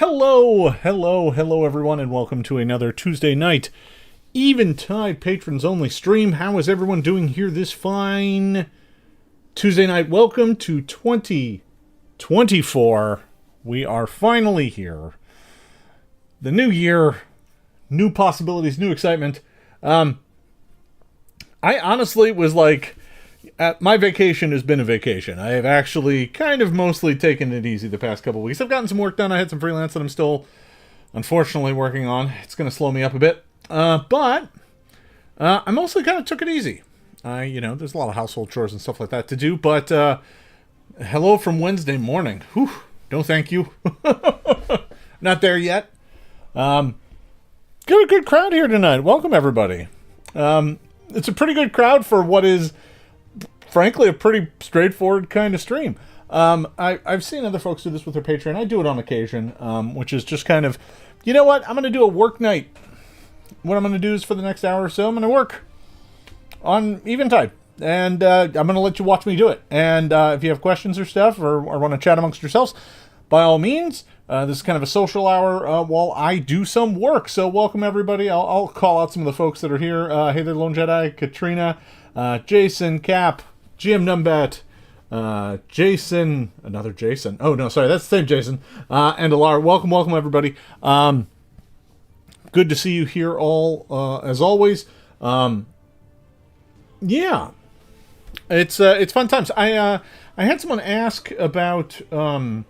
Hello everyone, and welcome to another Tuesday night Eventide patrons only stream. How is everyone doing here this fine Tuesday night? Welcome to 2024. We are finally here. The new year, new possibilities, new excitement. I honestly was like, my vacation has been a vacation. I have actually kind of mostly taken it easy the past couple weeks. I've gotten some work done. I had some freelance that I'm still, unfortunately, working on. It's going to slow me up a bit. But I mostly kind of took it easy. There's a lot of household chores and stuff like that to do. But hello from Wednesday morning. Whew, no thank you. Not there yet. Got a good crowd here tonight. Welcome, everybody. It's a pretty good crowd for what is, frankly, a pretty straightforward kind of stream. I've seen other folks do this with their Patreon. I do it on occasion, which is just kind of, you know what? I'm going to do a work night. What I'm going to do is for the next hour or so, I'm going to work on Eventide. And I'm going to let you watch me do it. And if you have questions or stuff or want to chat amongst yourselves, by all means, this is kind of a social hour while I do some work. So welcome, everybody. I'll call out some of the folks that are here. Hey there, Lone Jedi, Katrina, Jason, Cap, GM Numbat, Jason, another Jason. Oh, no, sorry, that's the same Jason. And Alara. Welcome, everybody. Good to see you here all, as always. Yeah. It's fun times. I had someone ask about, one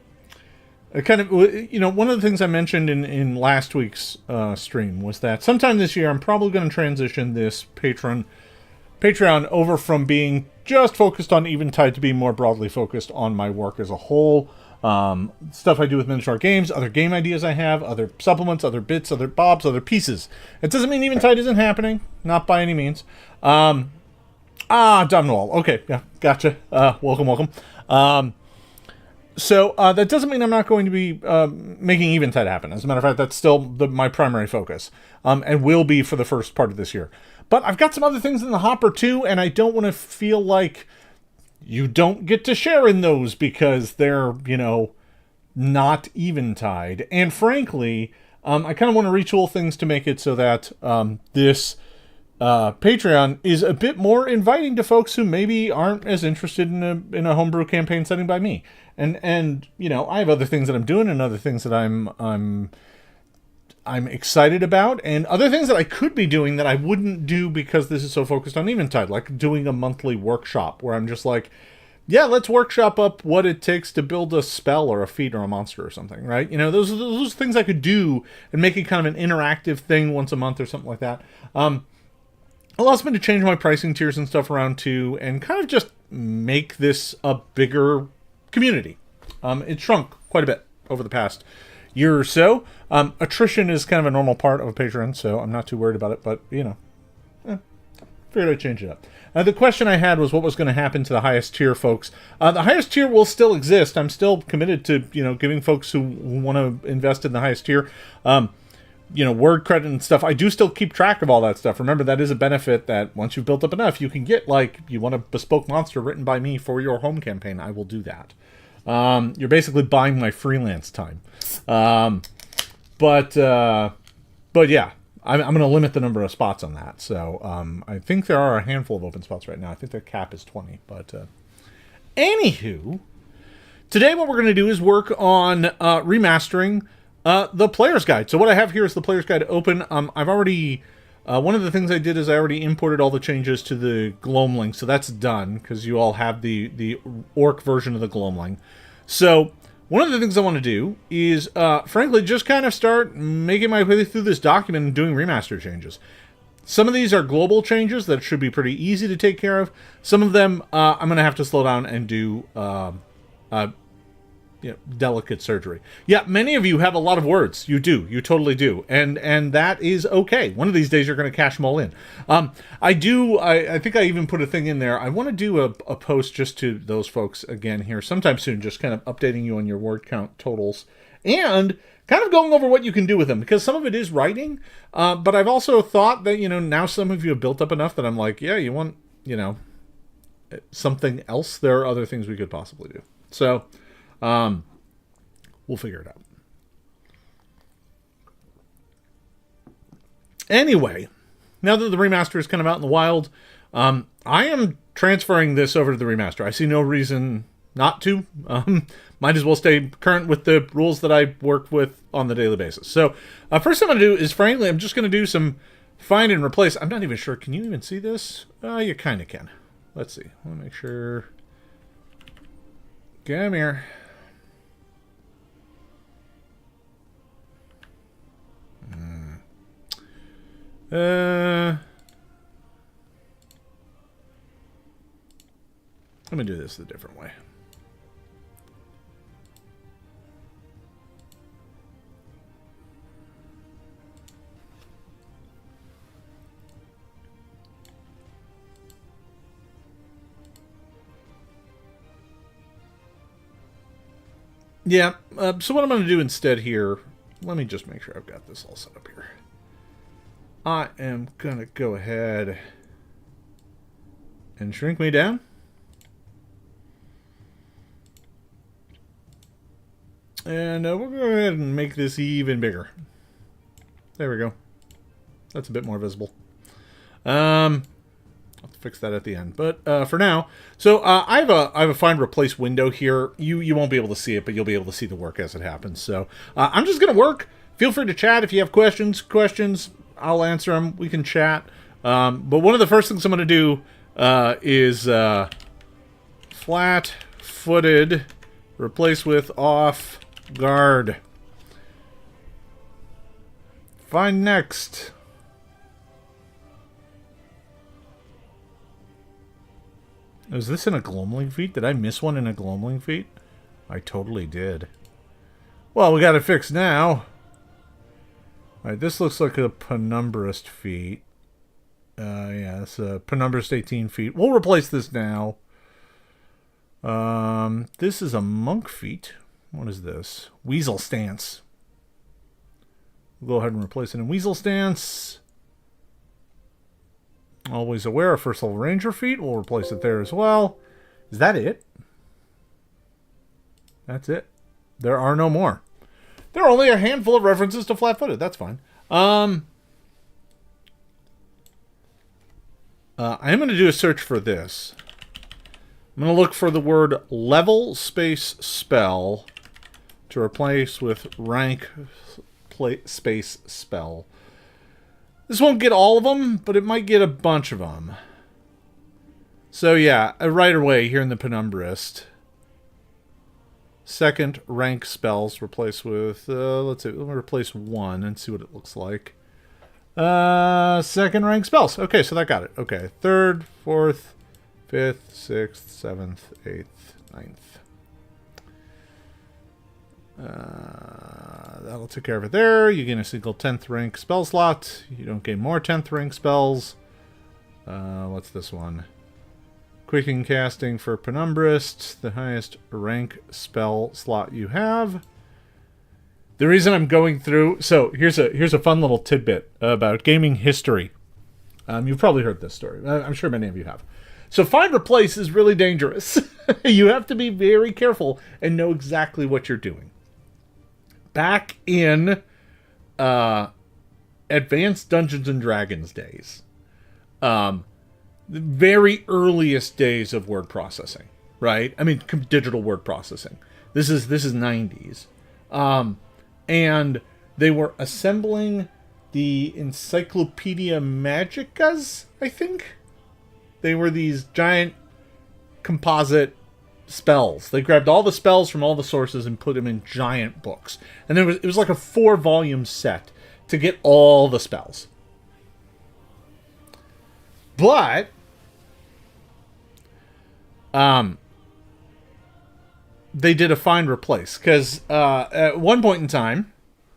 of the things I mentioned in last week's stream was that sometime this year I'm probably going to transition this Patreon over from being just focused on Eventide to be more broadly focused on my work as a whole. Stuff I do with Miniature Games, other game ideas I have, other supplements, other bits, other bobs, other pieces. It doesn't mean Eventide isn't happening. Not by any means. Domhnall. Okay, yeah, gotcha. Welcome. So that doesn't mean I'm not going to be making Eventide happen. As a matter of fact, that's still my primary focus, and will be for the first part of this year. But I've got some other things in the hopper too, and I don't want to feel like you don't get to share in those because they're, not Eventide. And frankly, I kind of want to retool things to make it so that this Patreon is a bit more inviting to folks who maybe aren't as interested in a homebrew campaign setting by me. And I have other things that I'm doing and other things that I'm excited about, and other things that I could be doing that I wouldn't do because this is so focused on Eventide, like doing a monthly workshop where I'm just like, yeah, let's workshop up what it takes to build a spell or a feat or a monster or something, right? Those things I could do and make it kind of an interactive thing once a month or something like that. It allows me to change my pricing tiers and stuff around too, and kind of just make this a bigger community. It shrunk quite a bit over the past year or so. Attrition is kind of a normal part of a Patreon, so I'm not too worried about it, but, figured I'd change it up. The question I had was what was going to happen to the highest tier folks. The highest tier will still exist. I'm still committed to, giving folks who want to invest in the highest tier, word credit and stuff. I do still keep track of all that stuff. Remember, that is a benefit that once you've built up enough, you can get, you want a bespoke monster written by me for your home campaign. I will do that. You're basically buying my freelance time. But yeah, I'm going to limit the number of spots on that. So, I think there are a handful of open spots right now. I think the cap is 20, but, anywho, today what we're going to do is work on, remastering, the player's guide. So what I have here is the player's guide open. I've already, one of the things I did is I already imported all the changes to the Gloamling. So that's done because you all have the orc version of the Gloamling. So one of the things I want to do is, frankly, just kind of start making my way through this document and doing remaster changes. Some of these are global changes that should be pretty easy to take care of. Some of them, I'm going to have to slow down and do, delicate surgery. Yeah, many of you have a lot of words. You do. You totally do. And that is okay. One of these days you're going to cash them all in. I think I even put a thing in there. I want to do a post just to those folks again here sometime soon, just kind of updating you on your word count totals and kind of going over what you can do with them, because some of it is writing. But I've also thought that, now some of you have built up enough that I'm like, yeah, you want, something else. There are other things we could possibly do. So, we'll figure it out. Anyway, now that the remaster is kind of out in the wild, I am transferring this over to the remaster. I see no reason not to. Might as well stay current with the rules that I work with on the daily basis. So, first thing I'm going to do is, frankly, I'm just going to do some find and replace. I'm not even sure. Can you even see this? You kind of can. Let's see. Let me make sure. Come here. Let me do this a different way. Yeah, so what I'm going to do instead here, let me just make sure I've got this all set up here. I am going to go ahead and shrink me down. And we'll go ahead and make this even bigger. There we go. That's a bit more visible. I'll have to fix that at the end. But for now, so I have a find replace window here. You won't be able to see it, but you'll be able to see the work as it happens. So I'm just going to work. Feel free to chat if you have questions. I'll answer them. We can chat. But one of the first things I'm going to do is flat-footed replace with off guard. Find next. Is this in a Gloamling feat? Did I miss one in a Gloamling feat? I totally did. Well, we got it fixed now. Alright, this looks like a Penumbrist feat. Yeah, it's a Penumbrist 18 feet. We'll replace this now. This is a Monk feat. What is this? Weasel Stance. We'll go ahead and replace it in Weasel Stance. Always Aware, a First Level Ranger feat. We'll replace it there as well. Is that it? That's it. There are no more. There are only a handful of references to flat-footed. That's fine. I am going to do a search for this. I'm going to look for the word level space spell to replace with rank space spell. This won't get all of them, but it might get a bunch of them. So yeah, right away here in the Penumbrist. Second rank spells replace with, let's see, let me replace one and see what it looks like. Second rank spells. Okay, so that got it. Okay, third, fourth, fifth, sixth, seventh, eighth, ninth. That'll take care of it there. You gain a single 10th rank spell slot. You don't gain more 10th rank spells. What's this one? Quickening casting for Penumbrist, the highest rank spell slot you have. The reason I'm going through, so here's a fun little tidbit about gaming history. You've probably heard this story. I'm sure many of you have. So find replace is really dangerous. You have to be very careful and know exactly what you're doing. Back in Advanced Dungeons and Dragons days, the very earliest days of word processing, right? I mean, digital word processing. This is 90s. And they were assembling the Encyclopedia Magicas, I think. They were these giant composite spells. They grabbed all the spells from all the sources and put them in giant books. And it was like a 4-volume set to get all the spells. But they did a find replace because at one point in time,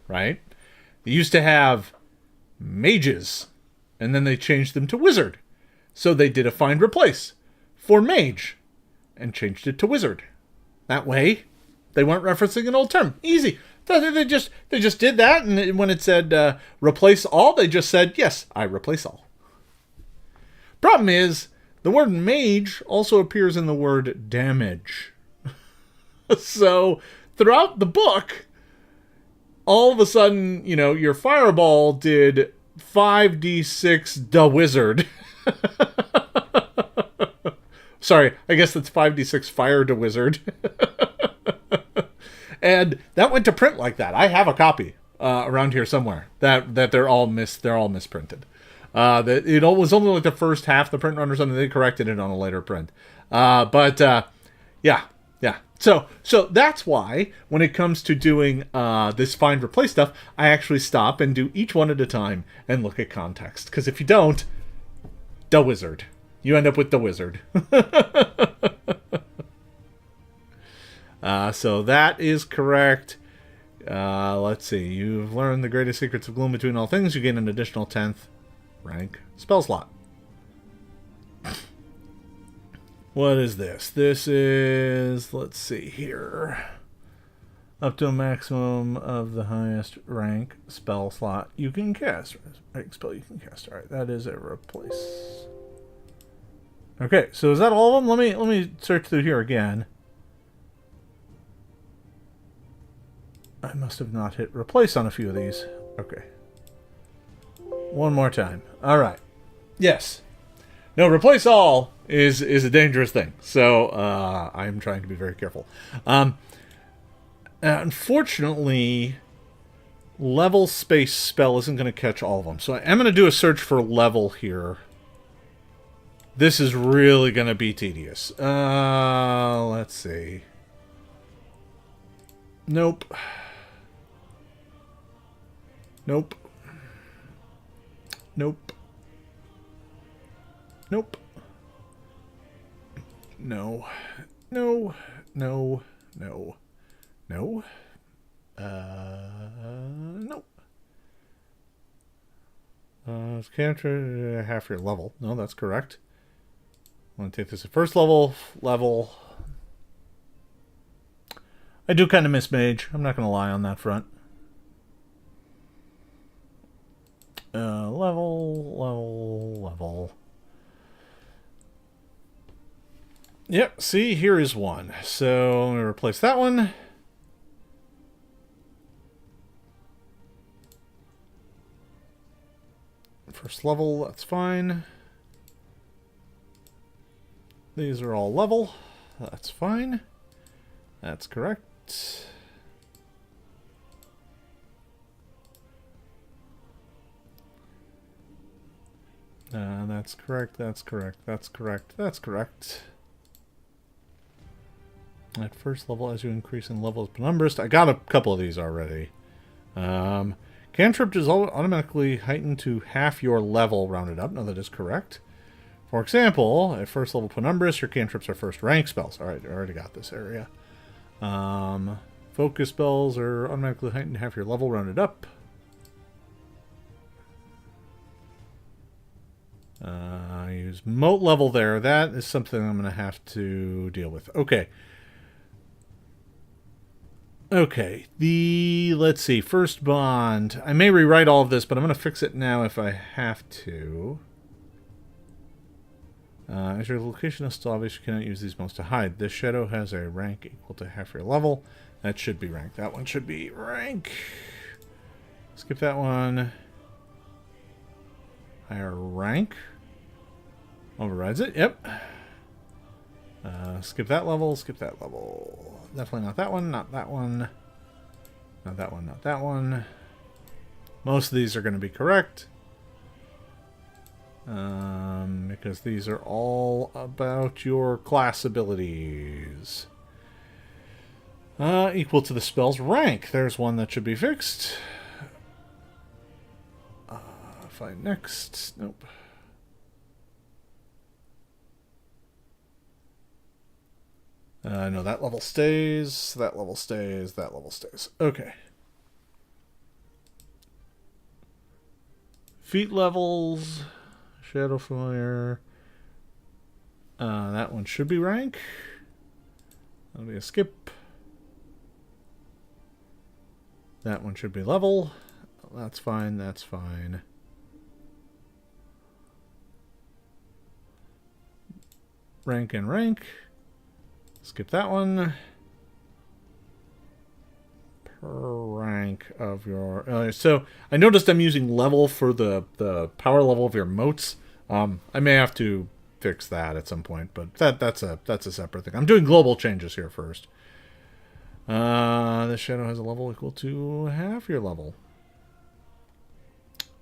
right, they used to have mages and then they changed them to wizard. So they did a find replace for mage and changed it to wizard. That way they weren't referencing an old term. Easy. They just did that, and when it said replace all, they just said, yes, I replace all. Problem is, the word mage also appears in the word damage. So, throughout the book, all of a sudden, you know, your fireball did 5d6 the wizard. Sorry, I guess that's 5d6 fire the wizard. And that went to print like that. I have a copy around here somewhere that they're all misprinted. That it was only like the first half of the print run or something. They corrected it on a later print. Yeah. So that's why when it comes to doing this find replace stuff, I actually stop and do each one at a time and look at context. Because if you don't, the wizard. You end up with the wizard. So that is correct. Let's see. You've learned the greatest secrets of gloom between all things. You gain an additional 10th rank spell slot. What is this? This is, let's see here. Up to a maximum of the highest rank spell slot you can cast. Rank spell you can cast. Alright, that is a replace. Okay, so is that all of them? Let me search through here again. I must have not hit replace on a few of these. Okay. One more time. Alright. Yes. No, replace all is a dangerous thing. So, I'm trying to be very careful. Unfortunately, level space spell isn't going to catch all of them. So I am going to do a search for level here. This is really going to be tedious. Let's see. Nope. Nope. Nope. Nope. No. No. No. No. No. Nope. Counter half your level. No, that's correct. I want to take this at first level. I do kind of miss mage. I'm not going to lie on that front. Level. Yep, see, here is one. So, I'm going to replace that one. First level, that's fine. These are all level. That's fine. That's correct. That's correct, that's correct, that's correct, that's correct. At first level, as you increase in levels penumbrous. I got a couple of these already. Cantrip is automatically heightened to half your level rounded up. No, that is correct. For example, at first level penumbrous, your cantrips are first rank spells. Alright, I already got this area. Focus spells are automatically heightened to half your level rounded up. I use moat level there. That is something I'm going to have to deal with. Okay. Okay. Let's see. First bond. I may rewrite all of this, but I'm going to fix it now if I have to. As your location is still obvious, you cannot use these modes to hide. This shadow has a rank equal to half your level. That should be rank. That one should be rank. Skip that one. Higher rank. Overrides it. Yep. Skip that level. Skip that level. Definitely not that one. Not that one. Not that one. Not that one. Most of these are going to be correct. Because these are all about your class abilities. Equal to the spell's rank. There's one that should be fixed. Find next. Nope. No, that level stays. That level stays. That level stays. Okay. Feat levels. Shadow Familiar. That one should be rank. That'll be a skip. That one should be level. That's fine. That's fine. Rank and rank. Skip that one. Per rank. rank of your... so I noticed I'm using level for the power level of your motes. I may have to fix that at some point, but that's a separate thing. I'm doing global changes here first. The shadow has a level equal to half your level.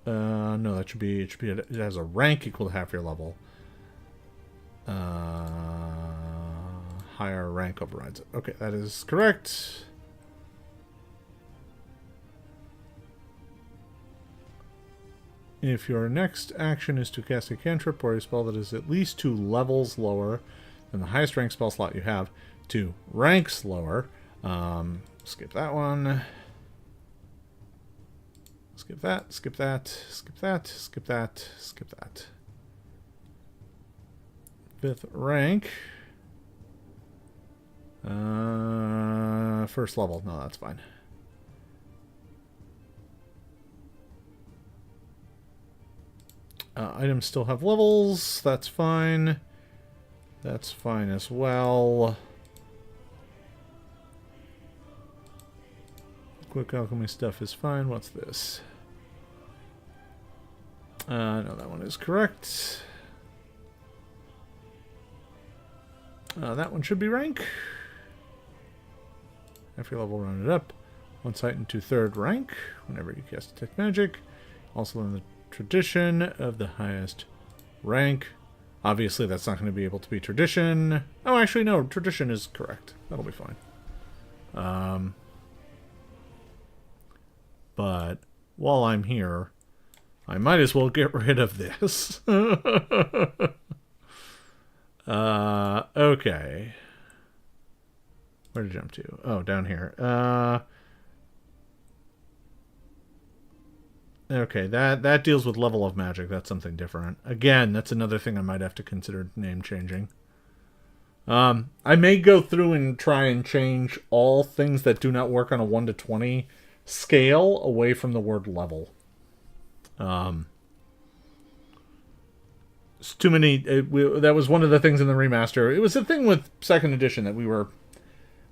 No, that should be... It has a rank equal to half your level. Higher rank overrides it. Okay, that is correct. If your next action is to cast a cantrip or a spell that is at least 2 levels lower than the highest rank spell slot you have, 2 ranks lower. Skip that one. Skip that, skip that, skip that, skip that, skip that. 5th rank. First level. No, that's fine. Items still have levels. That's fine. That's fine as well. Quick alchemy stuff is fine. What's this? No, that one is correct. That one should be rank. Half your level rounded up. Once heightened to 3rd rank whenever you cast Detect Magic. Also in the tradition of the highest rank. Obviously, that's not going to be able to be tradition. Oh, actually, no. Tradition is correct. That'll be fine. But while I'm here, I might as well get rid of this. Okay. Where to jump to? Oh, down here. Okay, that deals with level of magic. That's something different. Again, that's another thing I might have to consider name changing. I may go through and try and change all things that do not work on a 1 to 20 scale away from the word level. It's too many. That was one of the things in the remaster. It was a thing with 2nd edition that we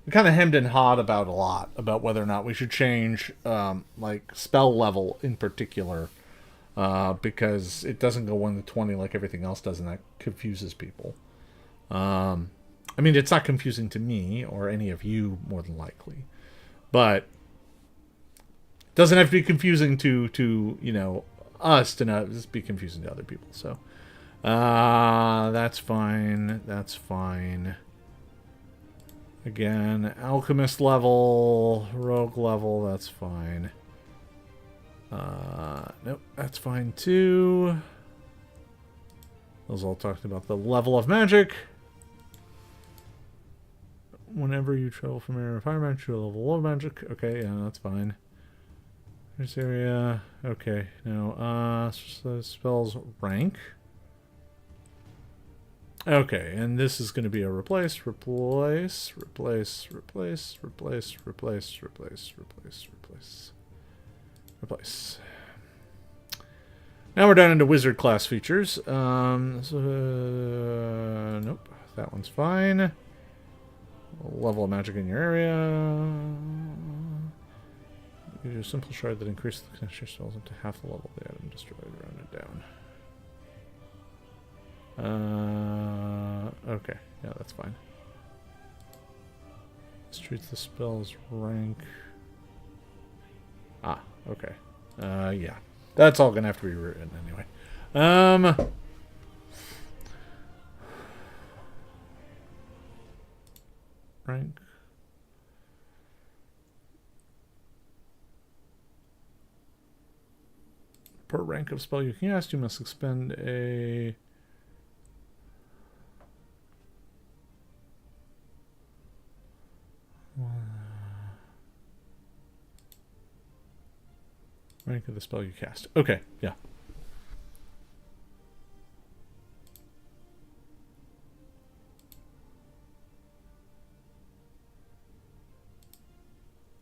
kind of hemmed and hawed about a lot, about whether or not we should change like spell level in particular, because it doesn't go 1 to 20 like everything else does, and that confuses people. I mean, it's not confusing to me or any of you, more than likely, but it doesn't have to be confusing to you know, us to not just be confusing to other people. So that's fine. That's fine. Again, alchemist level, rogue level, that's fine. Nope, that's fine too. Those all talked about the level of magic. Whenever you travel from area of higher magic to a level of magic. Okay, yeah, that's fine. This area. Okay, now, so spells rank. Okay, and this is going to be a replace. Now we're down into wizard class features. Nope, that one's fine. Level of magic in your area. Use a simple shard that increases the connection spells up to half the level of the item destroyed. Round it down. Okay. Yeah, that's fine. This treats the spell's rank. Ah, okay. Yeah. That's all gonna have to be written anyway. Rank. Per rank of spell you can cast, you must expend a... rank of the spell you cast. Okay, yeah.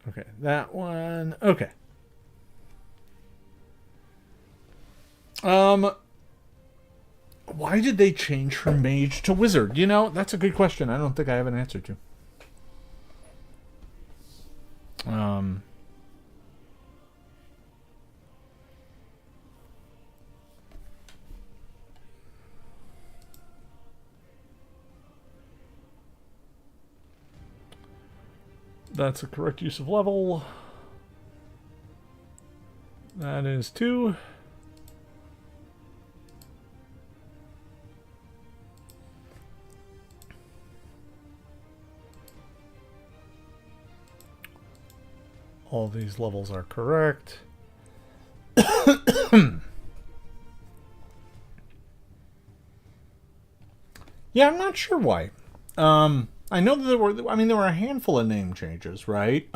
Okay, that one. Okay. Why did they change from mage to wizard? You know, that's a good question. I don't think I have an answer to. That's a correct use of level. That is 2. All these levels are correct. Yeah, I'm not sure why. I know that there were a handful of name changes, right?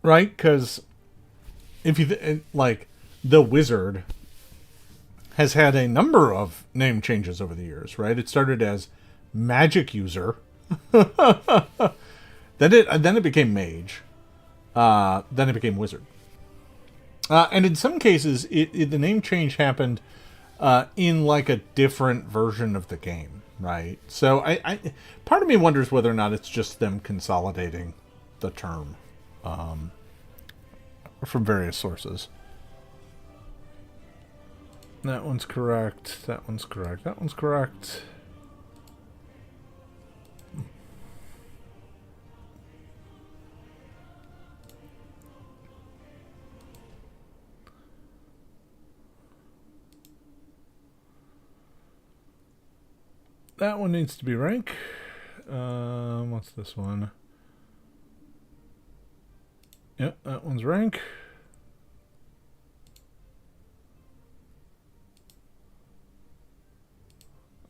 Right? Because if you like, the Wizard has had a number of name changes over the years, right? It started as Magic User, then it became Mage, then it became Wizard, and in some cases, the name change happened in like a different version of the game, right? So I part of me wonders whether or not it's just them consolidating the term from various sources. That one's correct. That one's correct. That one's correct. That one needs to be rank. What's this one? Yep, that one's rank.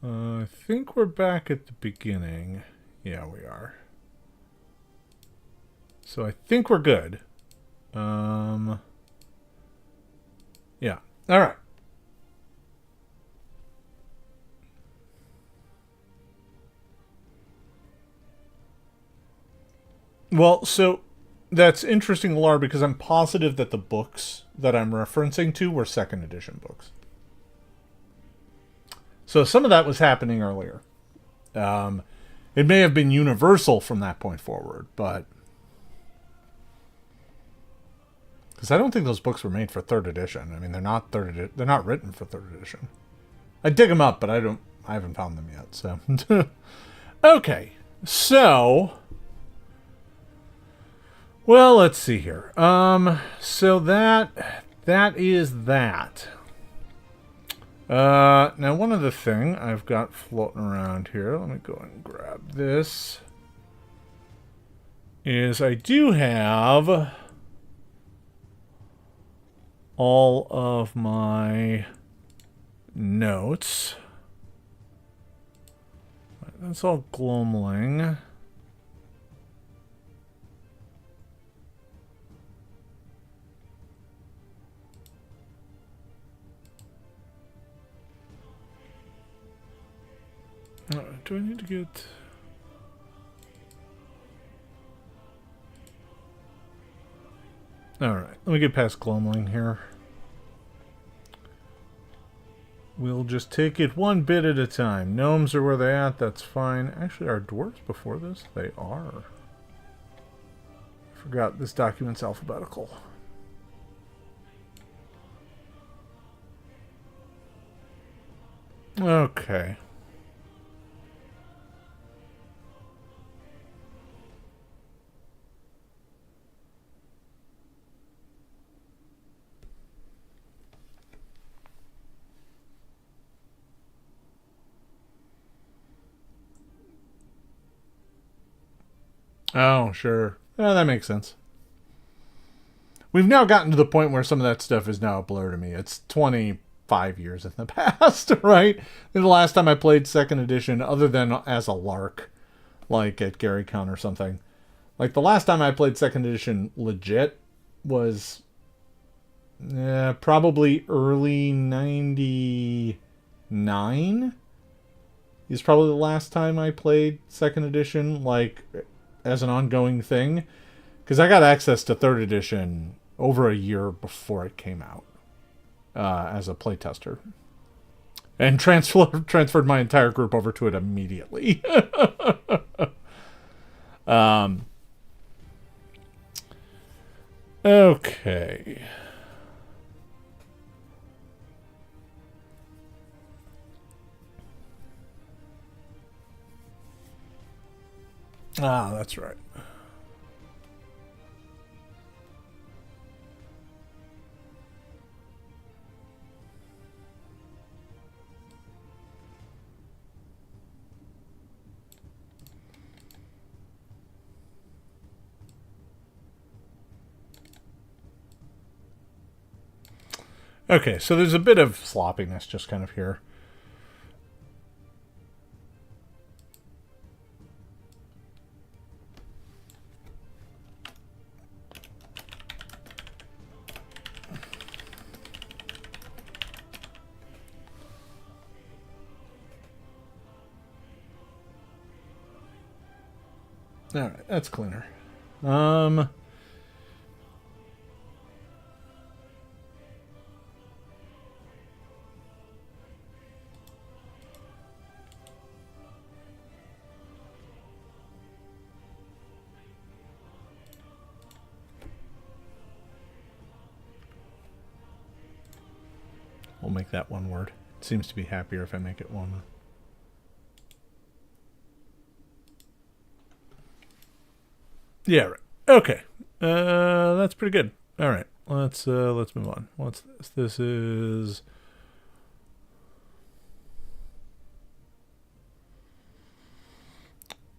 I think we're back at the beginning. Yeah, we are. So I think we're good. Yeah. All right. Well, so that's interesting, Laura, because I'm positive that the books that I'm referencing to were second edition books. So some of that was happening earlier. It may have been universal from that point forward, but because I don't think those books were made for third edition. I mean, they're not they're not written for third edition. I dig them up, but I haven't found them yet. So, okay, so. Well, let's see here. So that is that. Now one other thing I've got floating around here, let me go and grab this, is I do have all of my notes. That's all Gloamling. Do I need to get... Alright, let me get past Gloamling here. We'll just take it one bit at a time. Gnomes are where they're at, that's fine. Actually, are dwarves before this? They are. Forgot this document's alphabetical. Okay. Oh, sure. Yeah, that makes sense. We've now gotten to the point where some of that stuff is now a blur to me. It's 25 years in the past, right? And the last time I played second edition, other than as a lark, like at GaryCon or something, like the last time I played second edition legit was probably early 99 is probably the last time I played second edition, like as an ongoing thing, because I got access to third edition over a year before it came out as a playtester, and transferred my entire group over to it immediately. Okay. Ah, that's right. Okay, so there's a bit of sloppiness just kind of here. All right, that's cleaner. We'll make that one word. It seems to be happier if I make it one. Yeah, right. Okay. That's pretty good. All right. Let's move on. What's this? This is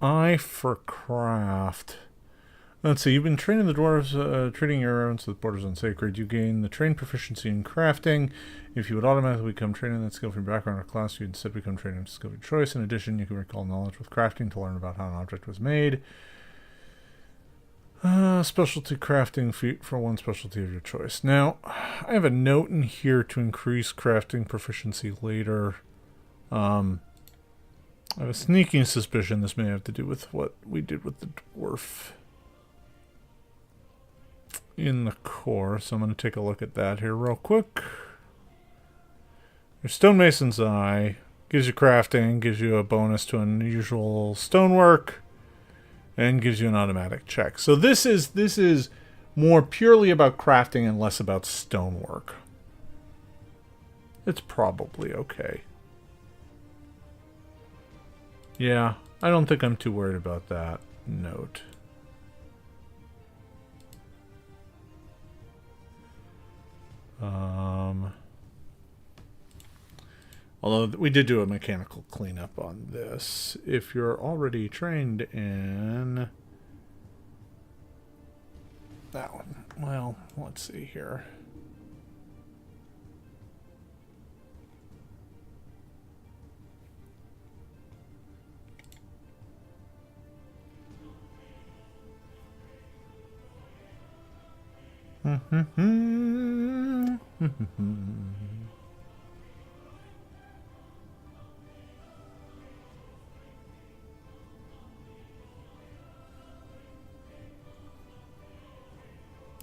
I for craft. Let's see. You've been training the dwarves, treating your errands with borders unsacred. You gain the trained proficiency in crafting. If you would automatically become trained in that skill from your background or class, you would instead become trained in skill of your choice. In addition, you can recall knowledge with crafting to learn about how an object was made. Specialty crafting feat for one specialty of your choice. Now, I have a note in here to increase crafting proficiency later. I have a sneaking suspicion this may have to do with what we did with the dwarf in the core, so I'm going to take a look at that here real quick. Your stonemason's eye gives you crafting, gives you a bonus to unusual stonework, and gives you an automatic check. So this is more purely about crafting and less about stonework. It's probably okay. Yeah, I don't think I'm too worried about that note. Although we did do a mechanical cleanup on this. If you're already trained in that one, well, let's see here.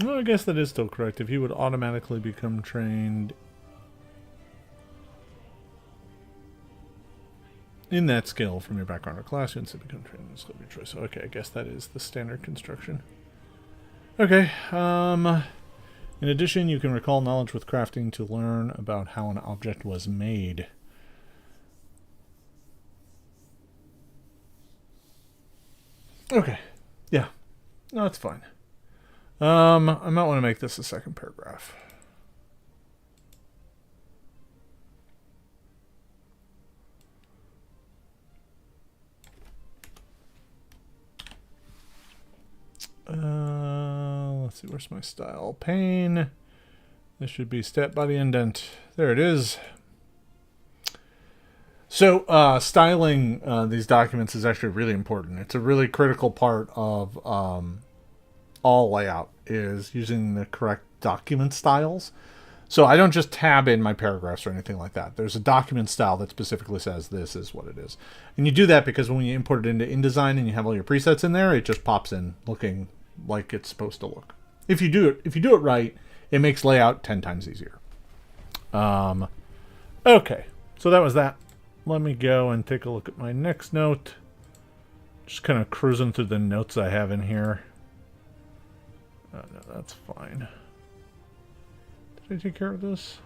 Well, I guess that is still correct. If you would automatically become trained in that skill from your background or class, you instead become trained in the skill of your choice. Okay, I guess that is the standard construction. Okay, in addition, you can recall knowledge with crafting to learn about how an object was made. Okay, yeah, no, that's fine. I might want to make this a second paragraph. Let's see, where's my style pane? This should be stat body indent. There it is. So styling these documents is actually really important. It's a really critical part of all layout, is using the correct document styles. So I don't just tab in my paragraphs or anything like that. There's a document style that specifically says this is what it is. And you do that because when you import it into InDesign and you have all your presets in there, it just pops in looking like it's supposed to look. If you do it right, it makes layout 10 times easier. Okay, so that was that. Let me go and take a look at my next note. Just kind of cruising through the notes I have in here. No, that's fine. Did I take care of this?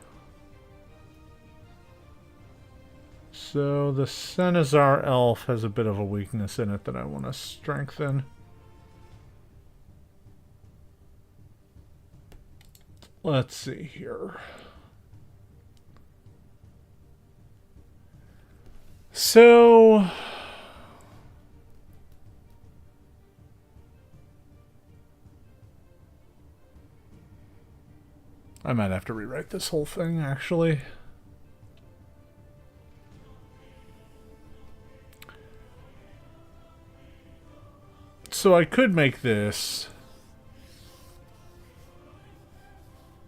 So the Cenizar elf has a bit of a weakness in it that I want to strengthen. Let's see here. So I might have to rewrite this whole thing, actually. So I could make this...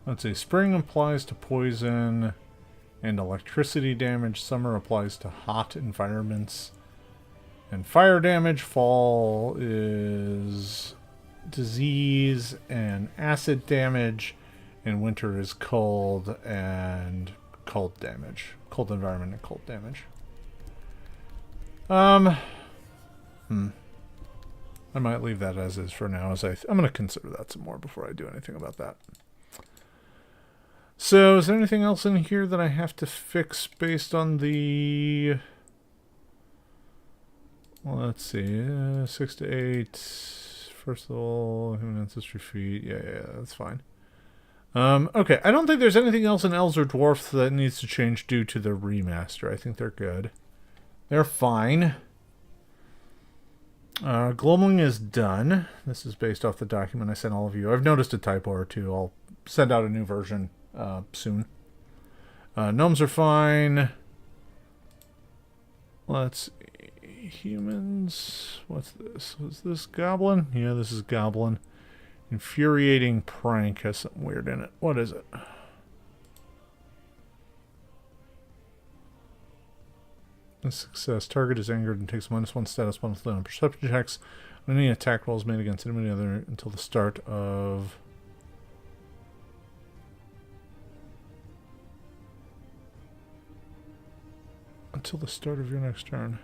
Let's see, spring applies to poison and electricity damage. Summer applies to hot environments. And fire damage. Fall is disease and acid damage. And winter is cold and cold damage. Cold environment and cold damage. I might leave that as is for now. I'm going to consider that some more before I do anything about that. So, is there anything else in here that I have to fix based on the... Well, let's see. 6 to 8. First of all, human ancestry feat. Yeah, that's fine. Okay, I don't think there's anything else in Elves or Dwarfs that needs to change due to the remaster. I think they're good. They're fine. Gloaming is done. This is based off the document I sent all of you. I've noticed a typo or two. I'll send out a new version soon. Gnomes are fine. Let's see. Humans. What's this? Was this Goblin? Yeah, this is Goblin. Infuriating Prank has something weird in it. What is it? A success. Target is angered and takes -1 status bonus on perception checks when any attack rolls made against anybody other until the start of... Until the start of your next turn.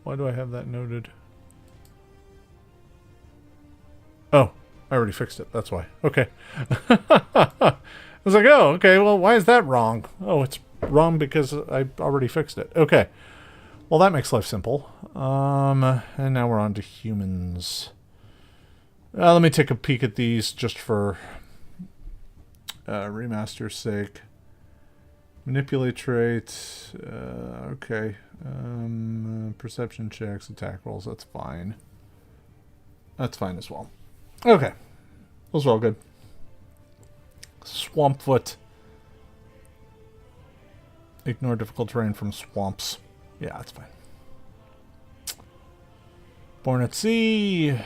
Why do I have that noted? Oh, I already fixed it. That's why. Okay. I was like, oh, okay, well, why is that wrong? Oh, it's wrong because I already fixed it. Okay. Well, that makes life simple. And now we're on to humans. Let me take a peek at these just for remaster's sake. Manipulate traits. Okay. Perception checks, attack rolls. That's fine. That's fine as well. Okay. Those are all good. Swampfoot. Ignore difficult terrain from swamps. Yeah, that's fine. Born at Sea.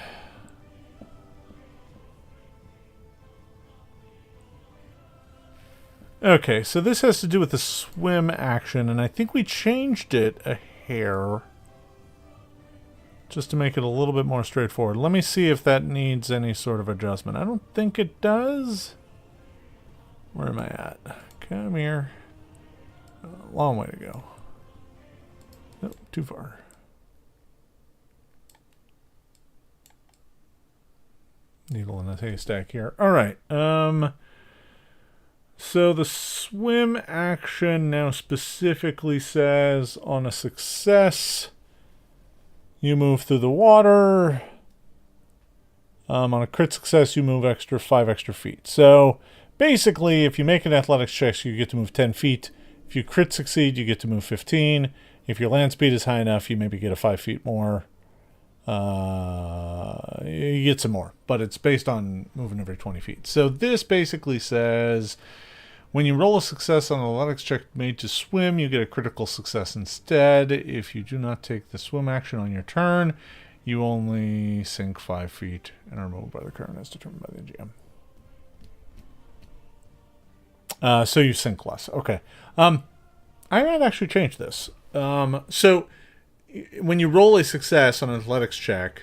Okay, so this has to do with the swim action, and I think we changed it a hair just to make it a little bit more straightforward. Let me see if that needs any sort of adjustment. I don't think it does. Where am I at? Come here. Long way to go. Nope, too far. Needle in a haystack here. All right. So the swim action now specifically says on a success, you move through the water. On a crit success, you move 5 extra feet. So basically, if you make an athletics check, you get to move 10 feet. If you crit succeed, you get to move 15. If your land speed is high enough, you maybe get a 5 feet more. You get some more, but it's based on moving every 20 feet. So this basically says when you roll a success on an athletics check made to swim, you get a critical success instead. If you do not take the swim action on your turn, you only sink 5 feet and are moved by the current as determined by the GM. So you sink less. Okay. I might actually change this. So when you roll a success on an athletics check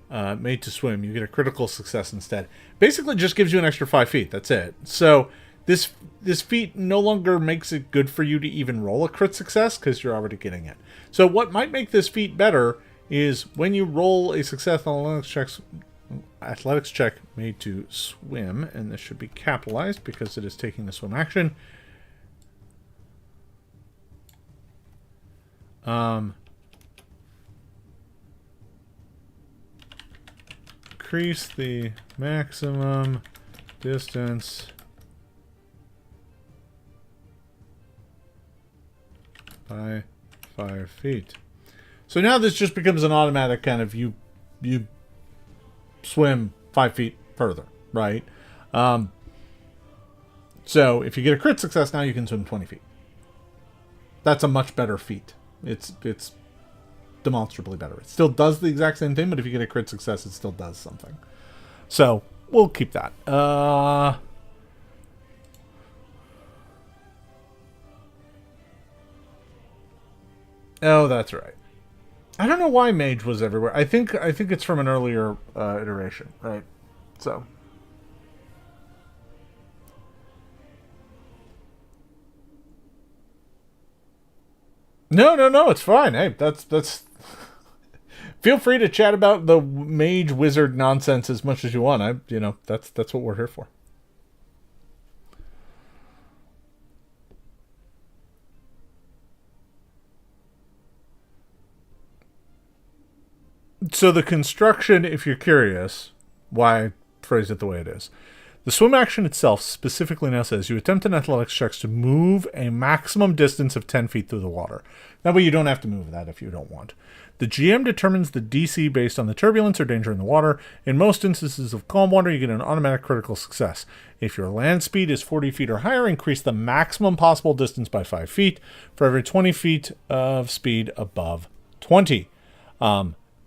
made to swim, you get a critical success instead. Basically just gives you an extra 5 feet. That's it. So this feat no longer makes it good for you to even roll a crit success because you're already getting it. So what might make this feat better is when you roll a success on athletics check made to swim, and this should be capitalized because it is taking the swim action. Increase the maximum distance by 5 feet. So now this just becomes an automatic kind of you swim 5 feet further, right? So if you get a crit success, now you can swim 20 feet. That's a much better feat. It's demonstrably better. It still does the exact same thing, but if you get a crit success, it still does something. So we'll keep that. Oh, that's right. I don't know why mage was everywhere. I think it's from an earlier iteration, right? So. No, it's fine. Hey, that's. Feel free to chat about the mage wizard nonsense as much as you want. That's what we're here for. So the construction, if you're curious, why I phrase it the way it is. The swim action itself specifically now says you attempt an athletics check to move a maximum distance of 10 feet through the water. That way you don't have to move that if you don't want. The GM determines the DC based on the turbulence or danger in the water. In most instances of calm water, you get an automatic critical success. If your land speed is 40 feet or higher, increase the maximum possible distance by 5 feet for every 20 feet of speed above 20.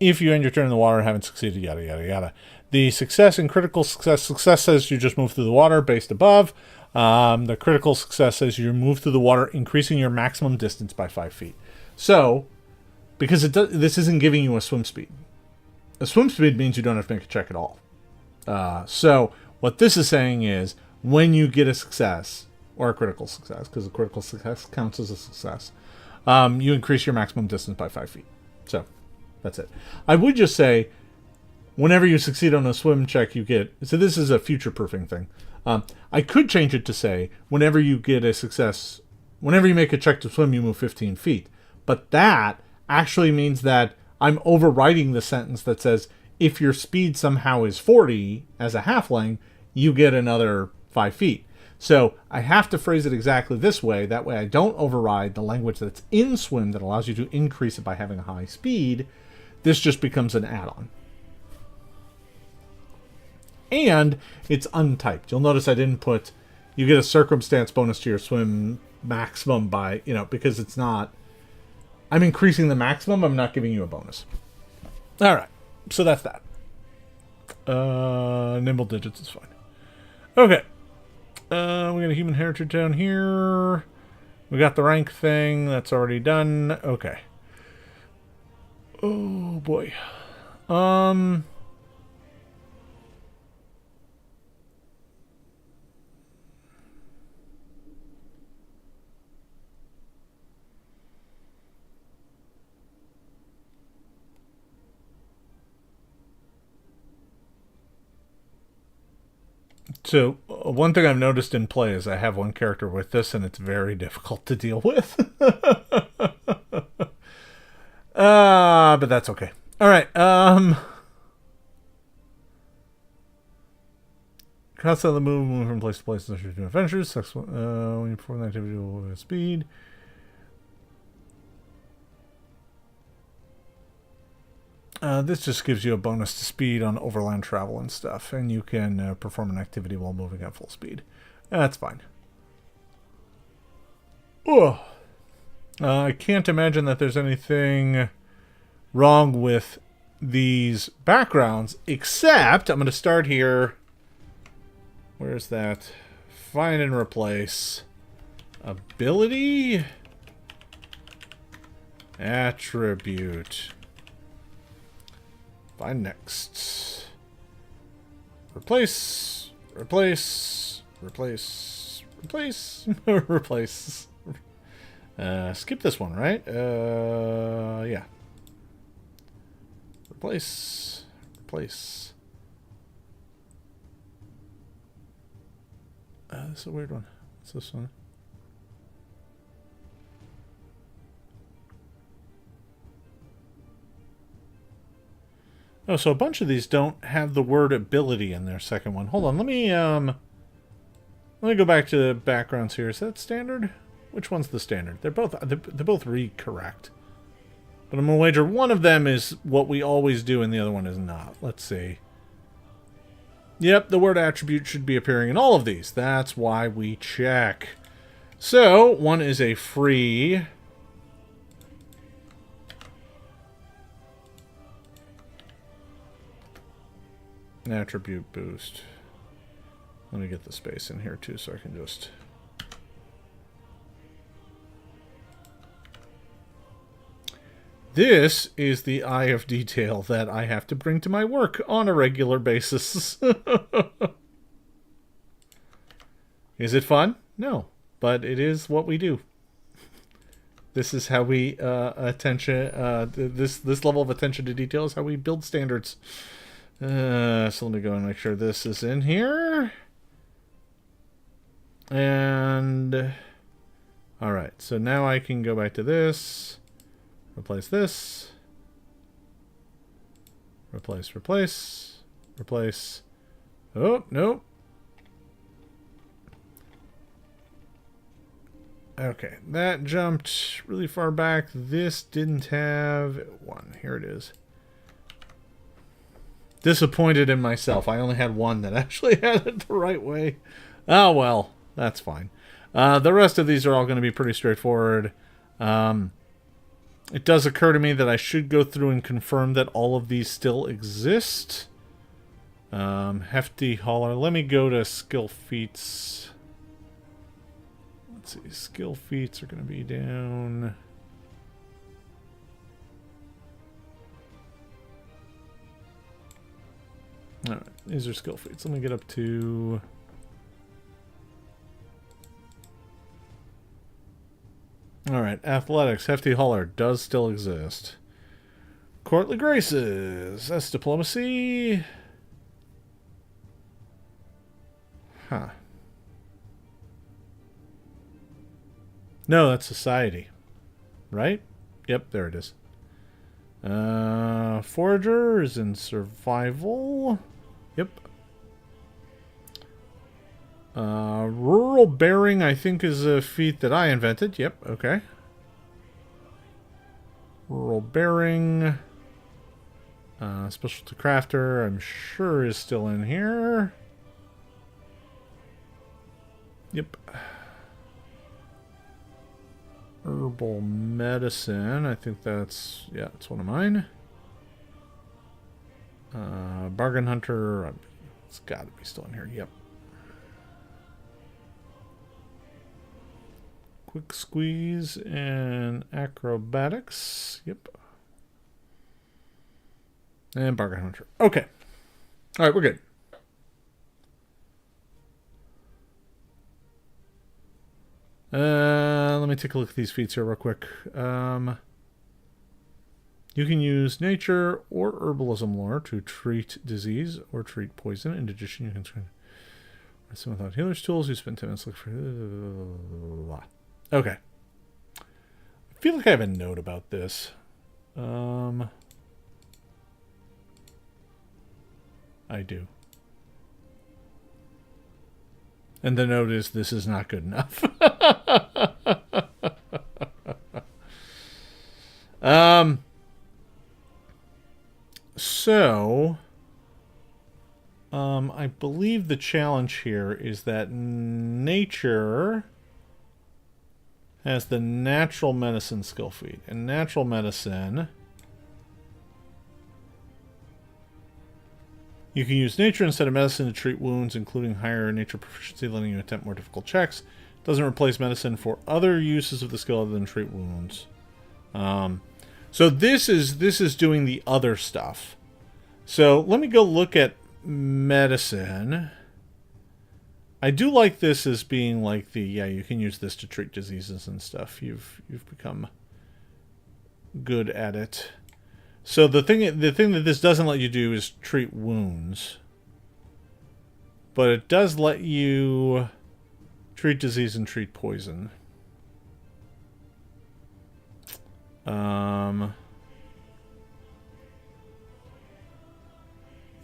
If you end your turn in the water and haven't succeeded, yada, yada, yada. The success and critical success says you just move through the water based above. The critical success says you move through the water, increasing your maximum distance by 5 feet. So, because this isn't giving you a swim speed. A swim speed means you don't have to make a check at all. So, what this is saying is, when you get a success, or a critical success, because a critical success counts as a success, you increase your maximum distance by 5 feet. So, that's it. I would just say, whenever you succeed on a swim check, you get... So this is a future-proofing thing. I could change it to say, whenever you get a success... Whenever you make a check to swim, you move 15 feet. But that actually means that I'm overriding the sentence that says, if your speed somehow is 40 as a halfling, you get another 5 feet. So I have to phrase it exactly this way. That way I don't override the language that's in swim that allows you to increase it by having a high speed. This just becomes an add-on. And it's untyped. You'll notice I didn't put, you get a circumstance bonus to your swim maximum by, because it's not, I'm increasing the maximum, I'm not giving you a bonus. All right, so that's that. Nimble digits is fine. Okay. We got a human heritage down here. We got the rank thing, that's already done. Okay. Oh boy. So, one thing I've noticed in play is I have one character with this, and it's very difficult to deal with. But that's okay. All right. Constantly move from place to place as you do adventures. When you perform the activity with speed. This just gives you a bonus to speed on overland travel and stuff, and you can perform an activity while moving at full speed. That's fine. Oh, I can't imagine that there's anything wrong with these backgrounds, except I'm going to start here. Where's that? Find and replace. Ability. Attribute. Find next. Replace. Replace. Replace. Replace. Replace. Skip this one, right? Yeah. Replace. Replace. This is a weird one. What's this one? Oh, so a bunch of these don't have the word ability in their second one. Hold on, let me go back to the backgrounds here. Is that standard? Which one's the standard? They're both read correct. But I'm gonna wager one of them is what we always do and the other one is not. Let's see. Yep, the word attribute should be appearing in all of these. That's why we check. So, one is a free attribute boost. Let me get the space in here too so I can just... This is the eye of detail that I have to bring to my work on a regular basis. Is it fun? No, but it is what we do. This is how we this level of attention to detail is how we build standards. So let me go and make sure this is in here. And all right, so now I can go back to this. Replace this. Replace, replace, replace. Oh, no. Okay, that jumped really far back. This didn't have one. Here it is. Disappointed in myself. I only had one that actually had it the right way. Oh, well, that's fine. The rest of these are all going to be pretty straightforward. It does occur to me that I should go through and confirm that all of these still exist. Hefty Hauler. Let me go to skill feats. Let's see. Skill feats are going to be down. Alright. These are skill feats. Let me get up to... Alright, athletics, Hefty Hauler does still exist. Courtly Graces, that's diplomacy. Huh. No, that's society. Right? Yep, there it is. Forager is in survival. Yep. Rural bearing, I think, is a feat that I invented. Yep, okay. Rural bearing. Specialty crafter, I'm sure is still in here. Yep. Herbal medicine, I think that's, yeah, it's one of mine. Bargain hunter, it's got to be still in here. Yep. Quick squeeze and acrobatics. Yep. And bargain hunter. Okay. All right, we're good. Let me take a look at these feats here real quick. You can use nature or herbalism lore to treat disease or treat poison. In addition, you can train some without healer's tools. You spend 10 minutes looking for... Okay. I feel like I have a note about this. I do. And the note is, this is not good enough. I believe the challenge here is that nature has the natural medicine skill feat. And natural medicine, you can use nature instead of medicine to treat wounds, including higher nature proficiency, letting you attempt more difficult checks. It doesn't replace medicine for other uses of the skill other than treat wounds. So this is doing the other stuff. So let me go look at medicine. I do like this as being like the, yeah, you can use this to treat diseases and stuff. You've become good at it. So the thing that this doesn't let you do is treat wounds. But it does let you treat disease and treat poison.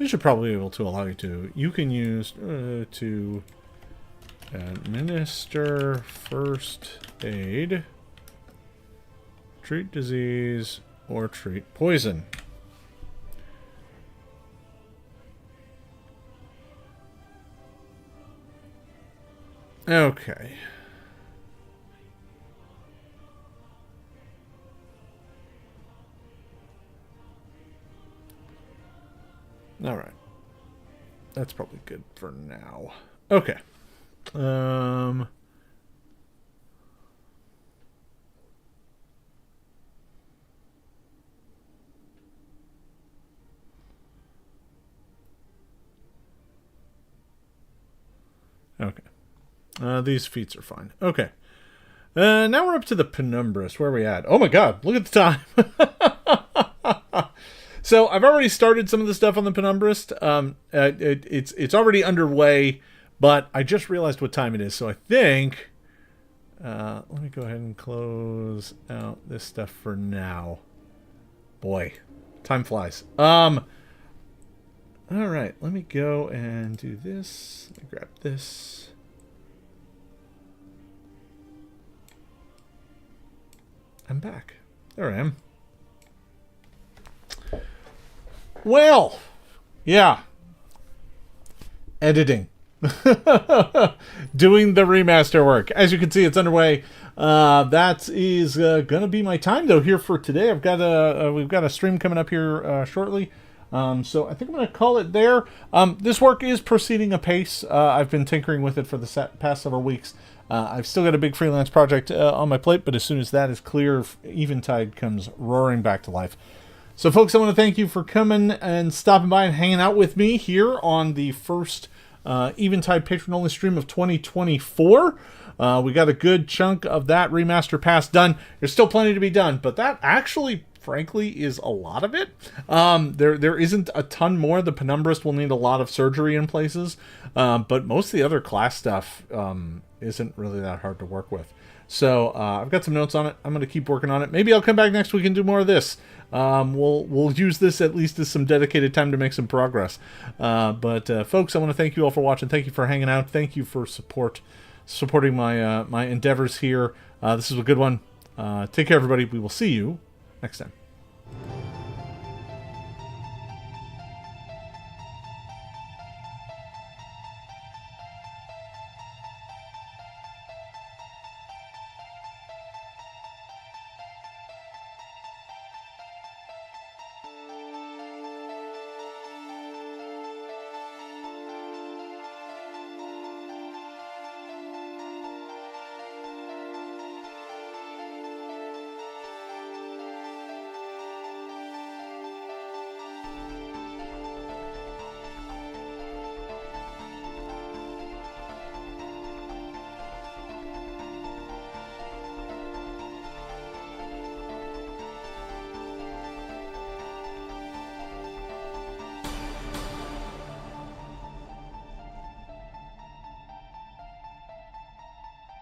This should probably be able to allow you to. You can use to administer first aid, treat disease, or treat poison. Okay. All right. That's probably good for now. Okay. Okay. These feats are fine. Okay. Now we're up to the Penumbrous. Where are we at? Oh my god, look at the time. So I've already started some of the stuff on the Penumbrous. It's already underway, but I just realized what time it is. So I think let me go ahead and close out this stuff for now. Boy, time flies. All right, let me go and do this. Let me grab this. I'm back. There I am. Well, yeah. Editing. Doing the remaster work. As you can see, it's underway. That is gonna be my time though here for today. I've got we've got a stream coming up here shortly. So I think I'm going to call it there. This work is proceeding apace. I've been tinkering with it for the past several weeks. I've still got a big freelance project on my plate, but as soon as that is clear, Eventide comes roaring back to life. So folks, I want to thank you for coming and stopping by and hanging out with me here on the first Eventide patron-only stream of 2024. We got a good chunk of that remaster pass done. There's still plenty to be done, but that actually, frankly, is a lot of it. There isn't a ton more. The Penumbrous will need a lot of surgery in places, but most of the other class stuff isn't really that hard to work with. So I've got some notes on it. I'm going to keep working on it. Maybe I'll come back next week and do more of this. We'll use this at least as some dedicated time to make some progress. But folks, I want to thank you all for watching. Thank you for hanging out. Thank you for supporting my my endeavors here. This is a good one. Take care, everybody. We will see you next time.